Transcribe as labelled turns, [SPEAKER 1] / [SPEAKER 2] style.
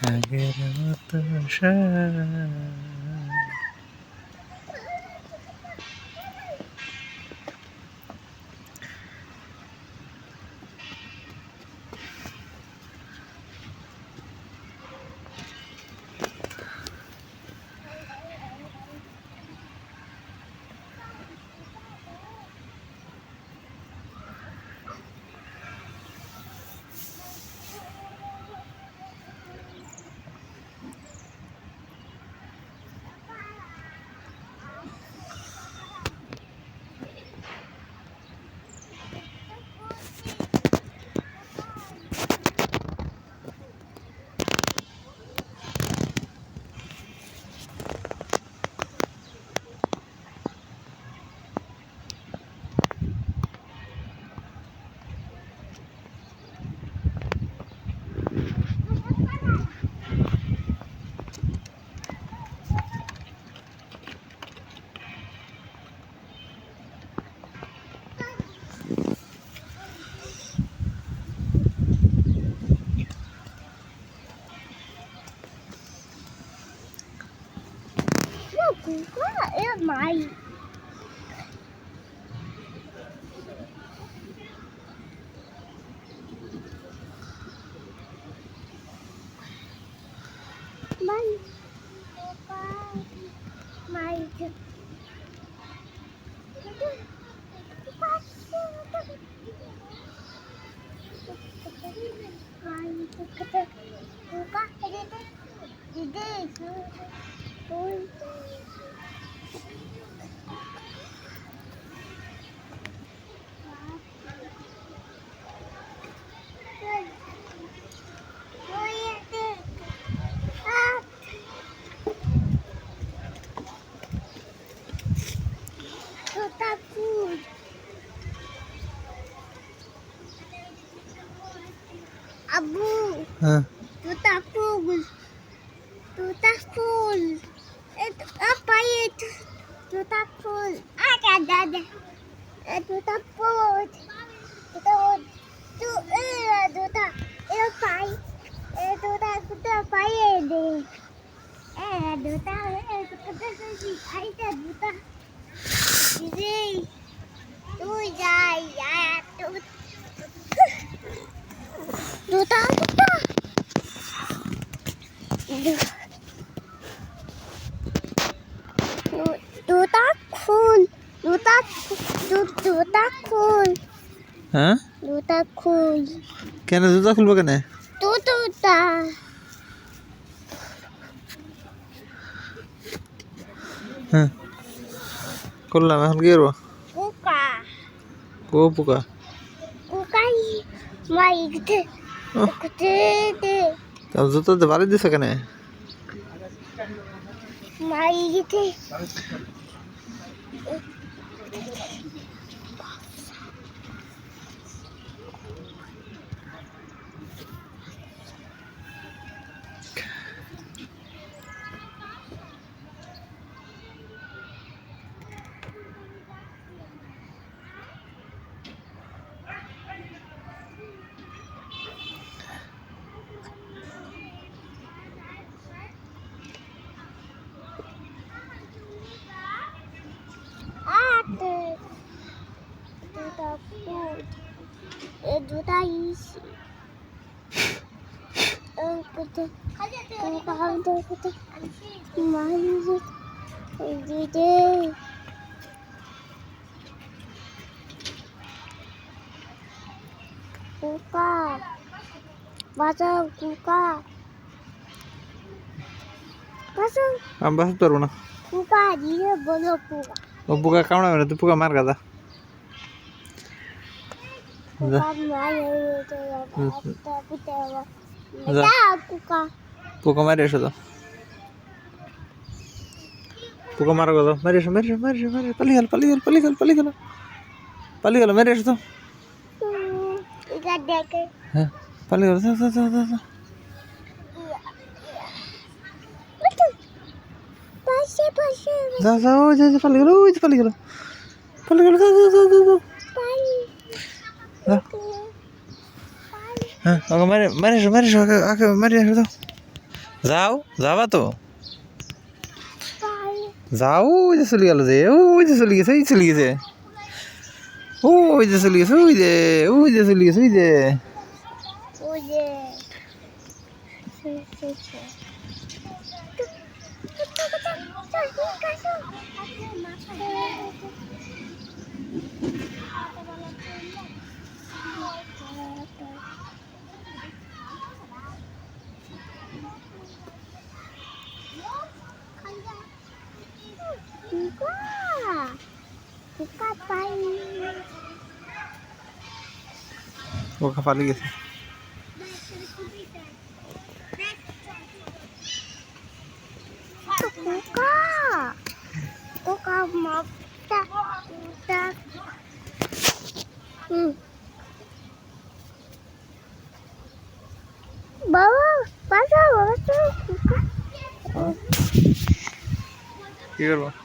[SPEAKER 1] আগের মতো সাজ।
[SPEAKER 2] Mày mày mày Abu,
[SPEAKER 1] হ্যাঁ
[SPEAKER 2] tuta full. Itu apa itu? Tuta full. Ada. Tuta full. Tuta. Itu pai. Tuta pai deh. Tuta. Ada tuta. Ini. Tu jaya. Tuta. Tuta cool. Tuta cool.
[SPEAKER 1] হ্যাঁ
[SPEAKER 2] Tuta cool.
[SPEAKER 1] কেন জুতা খুলবো কেন?
[SPEAKER 2] Tuta.
[SPEAKER 1] হ্যাঁ করলাম, এখন কি করবো?
[SPEAKER 2] Kuka.
[SPEAKER 1] ও পোকা।
[SPEAKER 2] Kukai. Mai gitu. Gitu.
[SPEAKER 1] তার জুতাতে বাড়ি দিছে কেন?
[SPEAKER 2] Mai gitu. Ada. Tuta cool. Tuta isi. Gitu. Gitu. Mai gitu. Gitu. Kuka. Baca kuka. Baca
[SPEAKER 1] আমি বাঁচতে পারবো না।
[SPEAKER 2] kuka dia bolo kuka.
[SPEAKER 1] ও পোকা কামড়াবে না, তুই পোকা মার গাদা।
[SPEAKER 2] Kuka mai itu ya. Tapi tewa.
[SPEAKER 1] যা
[SPEAKER 2] Kuka.
[SPEAKER 1] পোকা মারি এসো তো, পোকা মারো কথা, মারি এসো পালিয়ে গেল মেরে এসো তো।
[SPEAKER 2] Ikan deke.
[SPEAKER 1] হ্যাঁ পালিয়ে গেল,
[SPEAKER 2] Betul. Pasir.
[SPEAKER 1] যা ওই যে পালিয়ে গেল, যা। হ্যাঁ ওকে মেরে এসো আগে মেরে এসো তো। যাও যাবা তো
[SPEAKER 2] পাই
[SPEAKER 1] যাও ওই যে চলে গেল যে ওই যে চলে গেছে ওই চলে গেছে ওই যে চলে গেছে ওই যে চলে গেছে ওই যে
[SPEAKER 2] ওই যে সে সে সে Buka paling
[SPEAKER 1] ওকে পালিয়ে গেছে
[SPEAKER 2] buka. Buka mau tak tak. Bawa, pasal bawa tu buka.
[SPEAKER 1] কি করবো